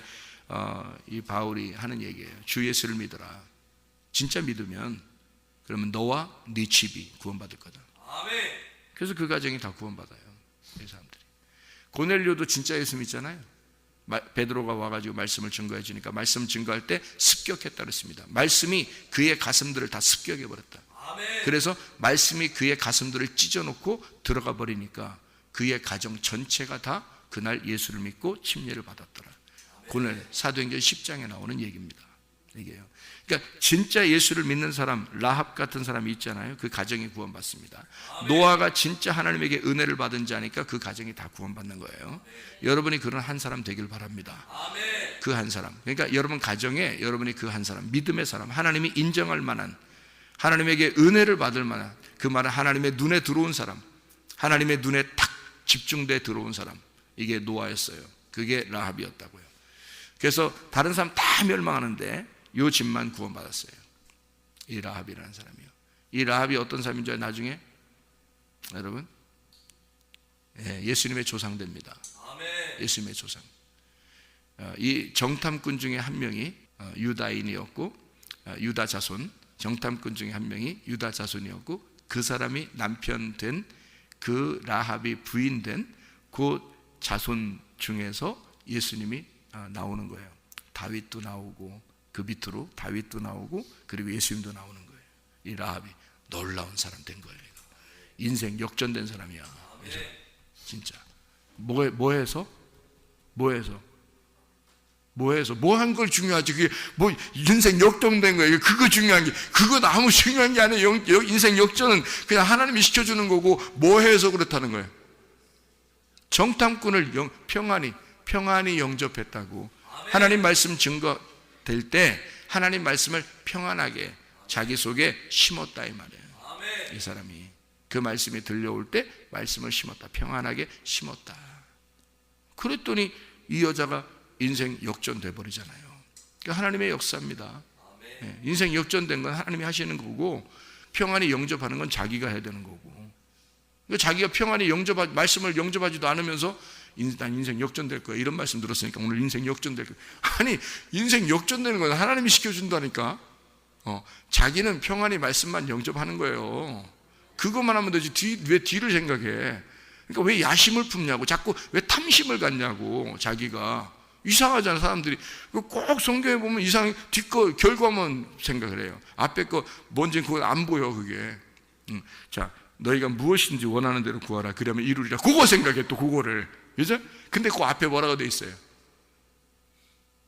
이 바울이 하는 얘기예요. 주 예수를 믿어라. 진짜 믿으면 그러면 너와 네 집이 구원받을 거다. 아멘. 그래서 그 가정이 다 구원받아요, 이 사람들이. 고넬료도 진짜 예수 믿잖아요. 베드로가 와가지고 말씀을 증거해 주니까 말씀 증거할 때 습격했다 그랬습니다. 말씀이 그의 가슴들을 다 습격해 버렸다. 아멘. 그래서 말씀이 그의 가슴들을 찢어놓고 들어가 버리니까 그의 가정 전체가 다 그날 예수를 믿고 침례를 받았더라. 고넬 사도행전 10장에 나오는 얘기입니다. 얘기해요. 그러니까 진짜 예수를 믿는 사람, 라합 같은 사람이 있잖아요. 그 가정이 구원받습니다. 노아가 진짜 하나님에게 은혜를 받은 자니까 그 가정이 다 구원받는 거예요. 여러분이 그런 한 사람 되길 바랍니다. 그 한 사람. 그러니까 여러분 가정에 여러분이 그 한 사람, 믿음의 사람, 하나님이 인정할 만한, 하나님에게 은혜를 받을 만한, 그 말은 하나님의 눈에 들어온 사람, 하나님의 눈에 탁 집중돼 들어온 사람, 이게 노아였어요. 그게 라합이었다고요. 그래서 다른 사람 다 멸망하는데 요 집만 구원받았어요. 이 라합이라는 사람이요. 이 라합이 어떤 사람인 줄 나중에 여러분, 예수님의 조상 됩니다. 예수님의 조상. 이 정탐꾼 중에 한 명이 유다인이었고, 유다 자손, 정탐꾼 중에 한 명이 유다 자손이었고, 그 사람이 남편 된, 그 라합이 부인 된 그 자손 중에서 예수님이 나오는 거예요. 다윗도 나오고, 그 밑으로 다윗도 나오고, 그리고 예수님도 나오는 거예요. 이 라합이 놀라운 사람 된 거예요. 인생 역전된 사람이야. 진짜. 뭐해서 뭐 한 걸 중요하지? 그게 뭐 인생 역전된 거예요. 그거 중요한 게, 그건 아무 중요한 게 아니에요. 인생 역전은 그냥 하나님이 시켜주는 거고, 뭐 해서 그렇다는 거예요. 정탐꾼을 평안히 영접했다고. 하나님 말씀 증거될 때 하나님 말씀을 평안하게 자기 속에 심었다 이 말이에요. 이 사람이 그 말씀이 들려올 때 말씀을 심었다. 평안하게 심었다. 그랬더니 이 여자가 인생 역전돼 버리잖아요. 그러니까 하나님의 역사입니다. 인생 역전된 건 하나님이 하시는 거고, 평안히 영접하는 건 자기가 해야 되는 거고. 그러니까 자기가 평안히 말씀을 영접하지도 않으면서 난 인생 역전될 거야, 이런 말씀 들었으니까 오늘 인생 역전될 거야. 아니, 인생 역전되는 건 하나님이 시켜준다니까. 자기는 평안히 말씀만 영접하는 거예요. 그것만 하면 되지. 왜 뒤를 생각해? 그러니까 왜 야심을 품냐고, 자꾸 왜 탐심을 갖냐고. 자기가 이상하잖아. 사람들이 꼭 성경에 보면 이상해. 뒷거 결과만 생각을 해요. 앞에 거 뭔지 그거 안 보여. 그게. 자, 너희가 무엇인지 원하는 대로 구하라, 그러면 이루리라. 그거 생각해. 또 그거를, 그죠? 근데 그 앞에 뭐라고 돼 있어요?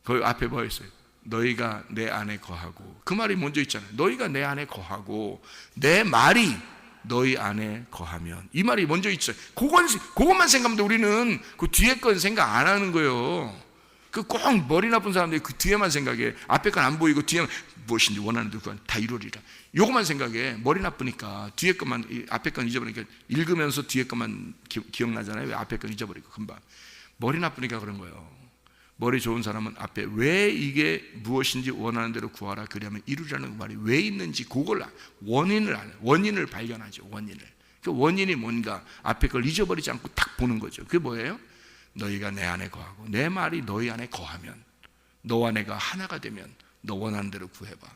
그 앞에 뭐 있어요? 너희가 내 안에 거하고. 그 말이 먼저 있잖아요. 너희가 내 안에 거하고 내 말이 너희 안에 거하면. 이 말이 먼저 있어요. 그것만 생각하면 우리는 그 뒤에 건 생각 안 하는 거예요. 그 꼭 머리 나쁜 사람들이 그 뒤에만 생각해. 앞에 건 안 보이고 뒤에 무엇인지 원하는 대로 다 이루리라. 요것만 생각해. 머리 나쁘니까. 뒤에 것만, 앞에 건 잊어버리니까. 읽으면서 뒤에 것만 기억나잖아요. 왜 앞에 건 잊어버리고 금방. 머리 나쁘니까 그런 거예요. 머리 좋은 사람은 앞에 왜 이게 무엇인지 원하는 대로 구하라 그러면 이루라는 말이 왜 있는지 그걸 원인을 발견하죠. 원인을. 그 원인이 뭔가 앞에 걸 잊어버리지 않고 딱 보는 거죠. 그게 뭐예요? 너희가 내 안에 거하고 내 말이 너희 안에 거하면, 너와 내가 하나가 되면 너 원하는 대로 구해봐.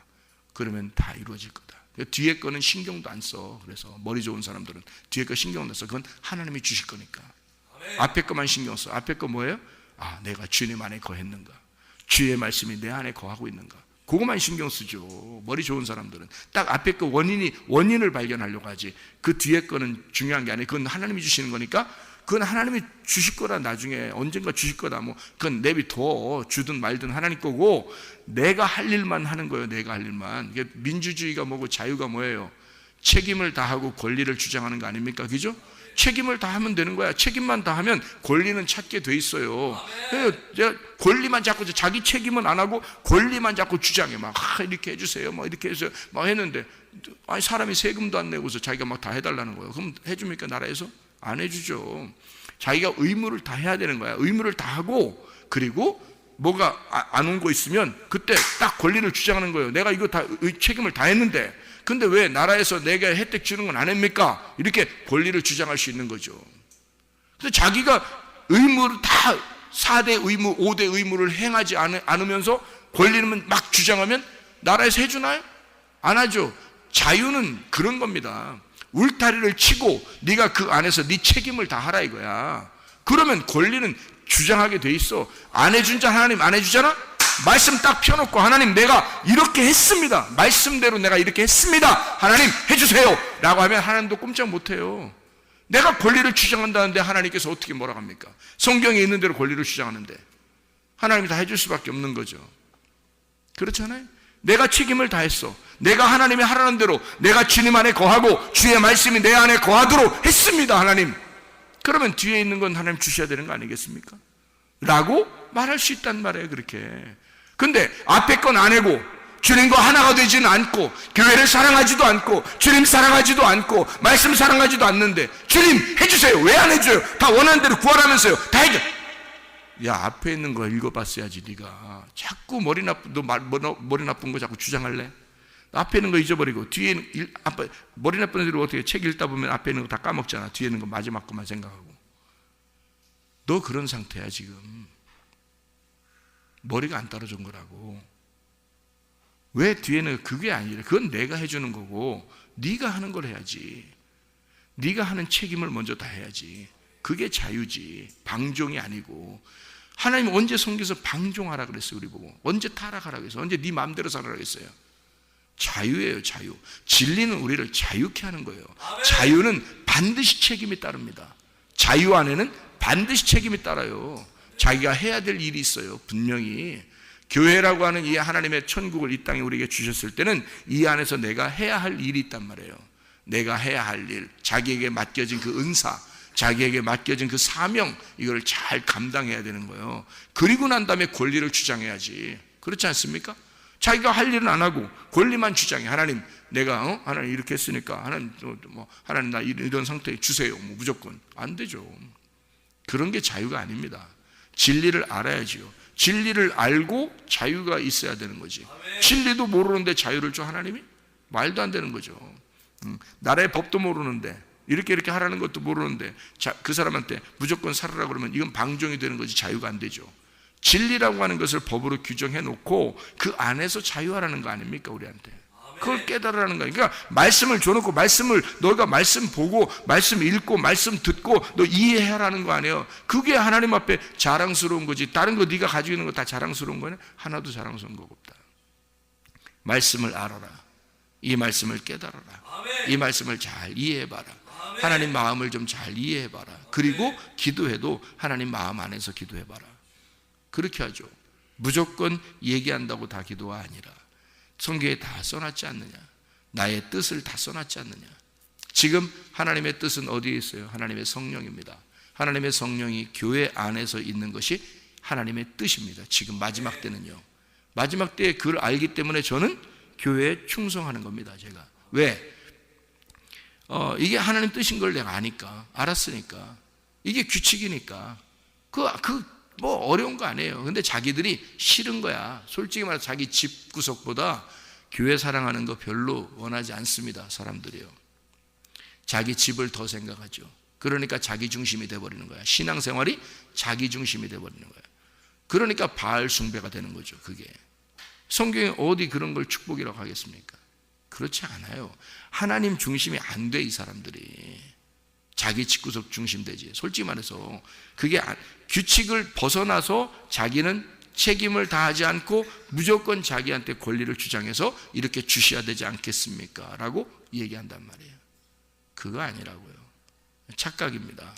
그러면 다 이루어질 거다. 뒤에 거는 신경도 안 써. 그래서 머리 좋은 사람들은 뒤에 거 신경 안 써. 그건 하나님이 주실 거니까. 앞에 거만 신경 써. 앞에 거 뭐예요? 아, 내가 주님 안에 거했는가? 주의 말씀이 내 안에 거하고 있는가? 그것만 신경 쓰죠. 머리 좋은 사람들은 딱 앞에 거 원인을 발견하려고 하지. 그 뒤에 거는 중요한 게 아니에요. 그건 하나님이 주시는 거니까. 그건 하나님이 주실 거라. 나중에 언젠가 주실 거다. 뭐 그건 내비둬. 주든 말든 하나님 거고, 내가 할 일만 하는 거예요. 내가 할 일만. 이게 민주주의가 뭐고 자유가 뭐예요? 책임을 다하고 권리를 주장하는 거 아닙니까? 그죠? 책임을 다하면 되는 거야. 책임만 다하면 권리는 찾게 돼 있어요. 제가 권리만 자꾸, 자기 책임은 안 하고 권리만 자꾸 주장해. 막 이렇게 해주세요, 막 이렇게 해주세요, 막 했는데, 아니 사람이 세금도 안 내고서 자기가 막 다 해달라는 거예요. 그럼 해줍니까? 나라에서? 안 해주죠. 자기가 의무를 다 해야 되는 거야. 의무를 다 하고, 그리고 뭐가 안 온 거 있으면 그때 딱 권리를 주장하는 거예요. 내가 이거 다 책임을 다 했는데, 근데 왜 나라에서 내가 혜택 주는 건 안 합니까? 이렇게 권리를 주장할 수 있는 거죠. 근데 자기가 의무를 다 4대 의무, 5대 의무를 행하지 않으면서 권리는 막 주장하면 나라에서 해주나요? 안 하죠. 자유는 그런 겁니다. 울타리를 치고 네가 그 안에서 네 책임을 다 하라 이거야. 그러면 권리는 주장하게 돼 있어. 안 해준 자 하나님 안 해주잖아? 말씀 딱 펴놓고 하나님 내가 이렇게 했습니다. 말씀대로 내가 이렇게 했습니다. 하나님 해주세요 라고 하면 하나님도 꼼짝 못해요. 내가 권리를 주장한다는데 하나님께서 어떻게 뭐라고 합니까? 성경에 있는 대로 권리를 주장하는데 하나님이 다 해줄 수밖에 없는 거죠. 그렇잖아요. 내가 책임을 다했어. 내가 하나님이 하라는 대로 내가 주님 안에 거하고 주의 말씀이 내 안에 거하도록 했습니다, 하나님. 그러면 뒤에 있는 건 하나님 주셔야 되는 거 아니겠습니까? 라고 말할 수 있단 말이에요. 그렇게. 근데 앞에 건 안 해고 주님과 하나가 되지는 않고 교회를 사랑하지도 않고 주님 사랑하지도 않고 말씀 사랑하지도 않는데 주님 해주세요. 왜 안 해줘요? 다 원하는 대로 구하라면서요. 다 해줘. 야, 앞에 있는 거 읽어봤어야지. 네가 자꾸 머리 나쁜 거 자꾸 주장할래? 앞에 있는 거 잊어버리고 뒤에 머리 나쁜 애들이 어떻게 책 읽다 보면 앞에 있는 거 다 까먹잖아. 뒤에 있는 거 마지막 것만 생각하고. 너 그런 상태야 지금. 머리가 안 떨어진 거라고. 왜 뒤에는 그게 아니라 그건 내가 해주는 거고 네가 하는 걸 해야지. 네가 하는 책임을 먼저 다 해야지. 그게 자유지. 방종이 아니고. 하나님 언제 성경에서 방종하라 그랬어요? 우리 보고 언제 타락하라 그랬어요? 언제 네 마음대로 살아라 그랬어요? 자유예요. 자유. 진리는 우리를 자유케 하는 거예요. 자유는 반드시 책임이 따릅니다. 자유 안에는 반드시 책임이 따라요. 자기가 해야 될 일이 있어요. 분명히 교회라고 하는 이 하나님의 천국을 이 땅에 우리에게 주셨을 때는 이 안에서 내가 해야 할 일이 있단 말이에요. 내가 해야 할 일, 자기에게 맡겨진 그 은사, 자기에게 맡겨진 그 사명, 이걸 잘 감당해야 되는 거예요. 그리고 난 다음에 권리를 주장해야지. 그렇지 않습니까? 자기가 할 일은 안 하고 권리만 주장해. 하나님, 내가 하나님 이렇게 했으니까 하나님 나 이런 상태에 주세요. 무조건 안 되죠. 그런 게 자유가 아닙니다. 진리를 알아야지요. 진리를 알고 자유가 있어야 되는 거지. 진리도 모르는데 자유를 줘 하나님이? 말도 안 되는 거죠. 나라의 법도 모르는데 이렇게 하라는 것도 모르는데 그 사람한테 무조건 살아라 그러면 이건 방종이 되는 거지 자유가 안 되죠. 진리라고 하는 것을 법으로 규정해 놓고 그 안에서 자유하라는 거 아닙니까 우리한테. 그걸 깨달으라는 거예요. 그러니까 말씀을 줘놓고 너가 말씀 보고 말씀 읽고 말씀 듣고 너 이해하라는 거 아니에요. 그게 하나님 앞에 자랑스러운 거지. 다른 거 네가 가지고 있는 거 다 자랑스러운 거는 하나도 자랑스러운 거 없다. 말씀을 알아라. 이 말씀을 깨달아라. 이 말씀을 잘 이해해봐라. 하나님 마음을 좀 잘 이해해봐라. 그리고 기도해도 하나님 마음 안에서 기도해봐라. 그렇게 하죠. 무조건 얘기한다고 다 기도가 아니라 성경에 다 써놨지 않느냐. 나의 뜻을 다 써놨지 않느냐. 지금 하나님의 뜻은 어디에 있어요? 하나님의 성령입니다. 하나님의 성령이 교회 안에서 있는 것이 하나님의 뜻입니다. 지금 마지막 때는요. 마지막 때에 그걸 알기 때문에 저는 교회에 충성하는 겁니다. 제가. 왜? 이게 하나님 뜻인 걸 내가 아니까, 알았으니까. 이게 규칙이니까. 뭐 어려운 거 아니에요. 근데 자기들이 싫은 거야. 솔직히 말해서 자기 집 구석보다 교회 사랑하는 거 별로 원하지 않습니다. 사람들이요. 자기 집을 더 생각하죠. 그러니까 자기 중심이 돼버리는 거야. 신앙생활이 자기 중심이 돼버리는 거야. 그러니까 바알 숭배가 되는 거죠. 그게. 성경에 어디 그런 걸 축복이라고 하겠습니까? 그렇지 않아요. 하나님 중심이 안 돼, 이 사람들이. 자기 집구석 중심 되지. 솔직히 말해서 그게 규칙을 벗어나서 자기는 책임을 다하지 않고 무조건 자기한테 권리를 주장해서 이렇게 주셔야 되지 않겠습니까? 라고 얘기한단 말이에요. 그거 아니라고요. 착각입니다.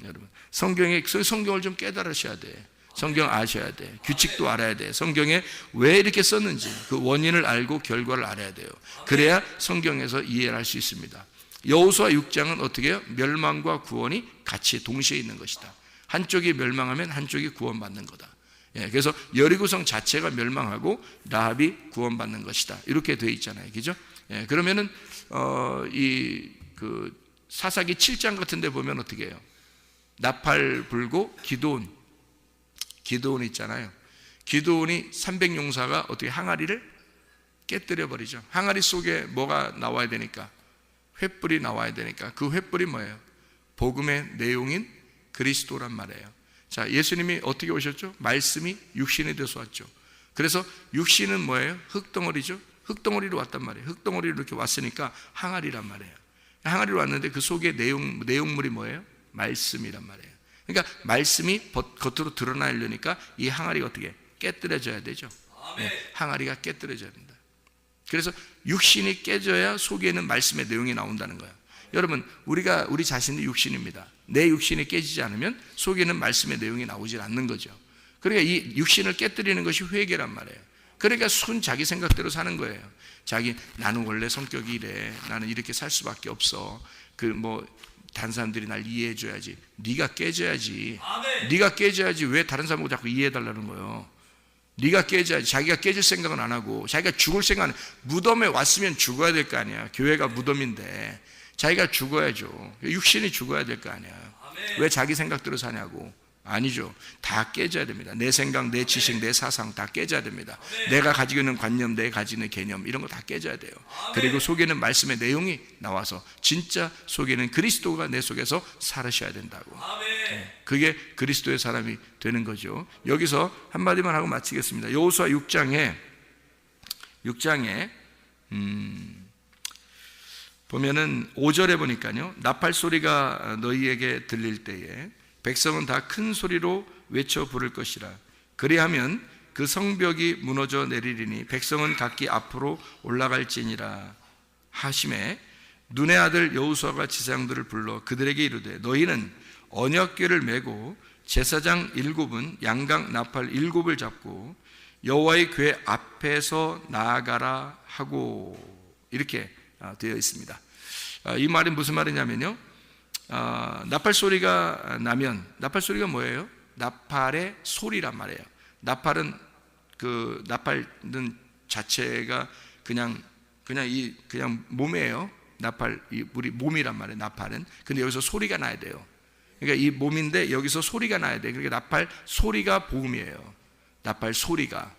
여러분, 성경을 좀 깨달으셔야 돼. 성경 아셔야 돼. 규칙도 알아야 돼. 성경에 왜 이렇게 썼는지 그 원인을 알고 결과를 알아야 돼요. 그래야 성경에서 이해를 할 수 있습니다. 여호수아 6장은 어떻게 해요? 멸망과 구원이 같이 동시에 있는 것이다. 한쪽이 멸망하면 한쪽이 구원받는 거다. 그래서 여리고성 자체가 멸망하고 라합이 구원받는 것이다. 이렇게 되어 있잖아요. 그죠? 그러면은 그 사사기 7장 같은 데 보면 어떻게 해요? 나팔 불고 기드온 있잖아요. 기드온이 300용사가 어떻게 항아리를 깨뜨려 버리죠. 항아리 속에 뭐가 나와야 되니까? 횃불이 나와야 되니까. 그 횃불이 뭐예요? 복음의 내용인 그리스도란 말이에요. 자, 예수님이 어떻게 오셨죠? 말씀이 육신이 돼서 왔죠. 그래서 육신은 뭐예요? 흙덩어리죠. 흙덩어리로 왔단 말이에요. 흙덩어리로 이렇게 왔으니까 항아리란 말이에요. 항아리로 왔는데 그 속에 내용물이 뭐예요? 말씀이란 말이에요. 그러니까 말씀이 겉으로 드러나려니까 이 항아리가 어떻게 깨뜨려져야 되죠. 항아리가 깨뜨려져야 된다. 그래서 육신이 깨져야 속에는 말씀의 내용이 나온다는 거예요. 여러분, 우리 자신이 육신입니다. 내 육신이 깨지지 않으면 속에는 말씀의 내용이 나오질 않는 거죠. 그러니까 이 육신을 깨뜨리는 것이 회개란 말이에요. 그러니까 순 자기 생각대로 사는 거예요. 나는 원래 성격이 이래. 나는 이렇게 살 수밖에 없어. 다른 사람들이 날 이해해 줘야지. 네가 깨져야지. 네가 깨져야지. 왜 다른 사람하고 자꾸 이해해 달라는 거예요? 네가 깨져야지. 자기가 깨질 생각은 안 하고, 자기가 죽을 생각은, 무덤에 왔으면 죽어야 될 거 아니야. 교회가 무덤인데 자기가 죽어야죠. 육신이 죽어야 될 거 아니야. 왜 자기 생각대로 사냐고. 아니죠. 다 깨져야 됩니다. 내 생각, 내 지식, 내 사상 다 깨져야 됩니다. 내가 가지고 있는 관념, 내가 가지고 있는 개념, 이런 거 다 깨져야 돼요. 그리고 속에는 말씀의 내용이 나와서 진짜 속에는 그리스도가 내 속에서 살으셔야 된다고. 그게 그리스도의 사람이 되는 거죠. 여기서 한마디만 하고 마치겠습니다. 여호수아 6장에 보면은 5절에 보니까요, 나팔 소리가 너희에게 들릴 때에 백성은 다 큰 소리로 외쳐 부를 것이라. 그리하면 그 성벽이 무너져 내리리니 백성은 각기 앞으로 올라갈지니라 하심에, 눈의 아들 여호수아가 지사장들을 불러 그들에게 이르되 너희는 언약궤를 메고 제사장 7은 양각 나팔 7을 잡고 여호와의 궤 앞에서 나아가라 하고, 이렇게 되어 있습니다. 이 말이 무슨 말이냐면요, 나팔 소리가 나면, 나팔 소리가 뭐예요? 나팔의 소리란 말이에요. 나팔은 나팔은 자체가 그냥 몸이에요. 나팔, 우리 몸이란 말이에요. 나팔은. 근데 여기서 소리가 나야 돼요. 그러니까 이 몸인데 여기서 소리가 나야 돼. 그러니까 나팔 소리가 복음이에요. 나팔 소리가.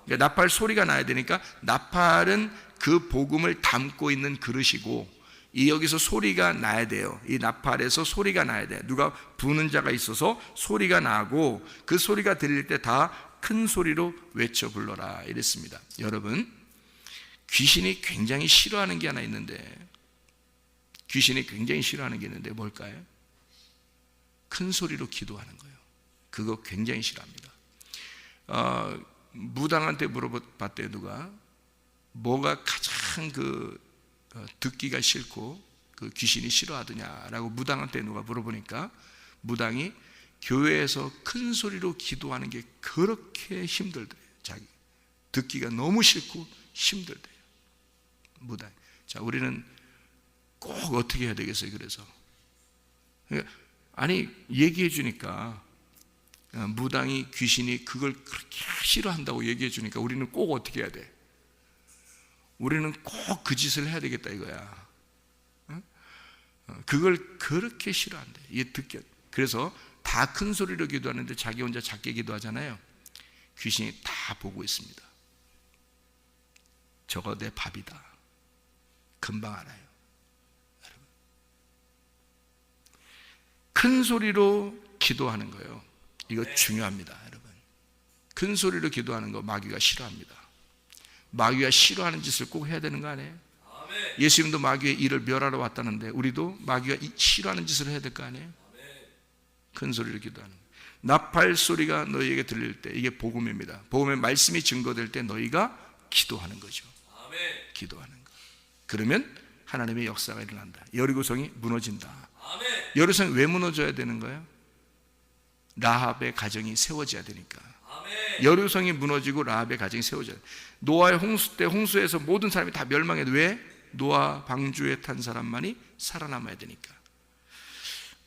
그러니까 나팔 소리가 나야 되니까, 나팔은 그 복음을 담고 있는 그릇이고, 여기서 소리가 나야 돼요. 이 나팔에서 소리가 나야 돼요. 누가 부는 자가 있어서 소리가 나고, 그 소리가 들릴 때 다 큰 소리로 외쳐 불러라 이랬습니다. 여러분, 귀신이 굉장히 싫어하는 게 하나 있는데, 귀신이 굉장히 싫어하는 게 있는데 뭘까요? 큰 소리로 기도하는 거예요. 그거 굉장히 싫어합니다. 무당한테 물어봤대요. 누가 뭐가 가장 듣기가 싫고 그 귀신이 싫어하더냐라고 무당한테 누가 물어보니까, 무당이 교회에서 큰 소리로 기도하는 게 그렇게 힘들대요. 자기 듣기가 너무 싫고 힘들대요, 무당. 자, 우리는 꼭 어떻게 해야 되겠어요? 그래서 아니, 얘기해 주니까, 무당이 귀신이 그걸 그렇게 싫어한다고 얘기해 주니까 우리는 꼭 어떻게 해야 돼? 우리는 꼭 그 짓을 해야 되겠다 이거야. 그걸 그렇게 싫어한대. 그래서 다 큰 소리로 기도하는데 자기 혼자 작게 기도하잖아요. 귀신이 다 보고 있습니다. 저거 내 밥이다. 금방 알아요. 여러분, 큰 소리로 기도하는 거예요. 이거 중요합니다. 여러분, 큰 소리로 기도하는 거 마귀가 싫어합니다. 마귀가 싫어하는 짓을 꼭 해야 되는 거 아니에요? 예수님도 마귀의 일을 멸하러 왔다는데 우리도 마귀가 싫어하는 짓을 해야 될 거 아니에요? 큰 소리로 기도하는 거예요. 나팔 소리가 너희에게 들릴 때, 이게 복음입니다. 복음의 말씀이 증거될 때 너희가 기도하는 거죠. 기도하는 거. 그러면 하나님의 역사가 일어난다. 여리고성이 무너진다. 여리고성이 왜 무너져야 되는 거예요? 라합의 가정이 세워져야 되니까. 여리고성이 무너지고 라합의 가정이 세워져야 돼. 노아의 홍수 때 홍수에서 모든 사람이 다 멸망해도 왜? 노아 방주에 탄 사람만이 살아남아야 되니까.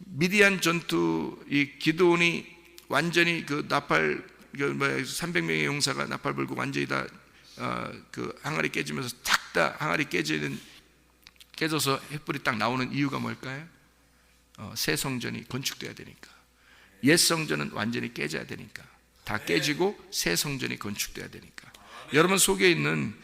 미디안 전투, 이 기드온이 완전히 그 나팔, 300명의 용사가 나팔 불고 완전히 다 항아리 깨지면서 탁 다 항아리 깨져서 횃불이 딱 나오는 이유가 뭘까요? 새 성전이 건축돼야 되니까. 옛 성전은 완전히 깨져야 되니까. 다 깨지고 새 성전이 건축돼야 되니까. 여러분 속에 있는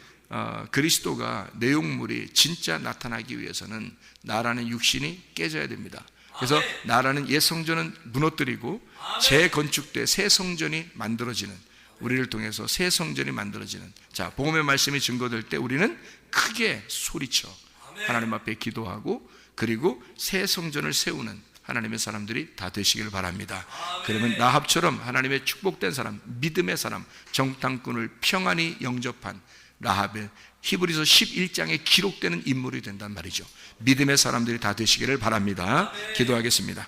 그리스도가, 내용물이 진짜 나타나기 위해서는 나라는 육신이 깨져야 됩니다. 그래서 나라는 옛 성전은 무너뜨리고 재건축돼 새 성전이 만들어지는, 우리를 통해서 새 성전이 만들어지는, 자, 복음의 말씀이 증거될 때 우리는 크게 소리쳐 하나님 앞에 기도하고, 그리고 새 성전을 세우는 하나님의 사람들이 다 되시길 바랍니다. 그러면 라합처럼 하나님의 축복된 사람, 믿음의 사람, 정탐꾼을 평안히 영접한 라합의 히브리서 11장에 기록되는 인물이 된단 말이죠. 믿음의 사람들이 다 되시기를 바랍니다. 기도하겠습니다.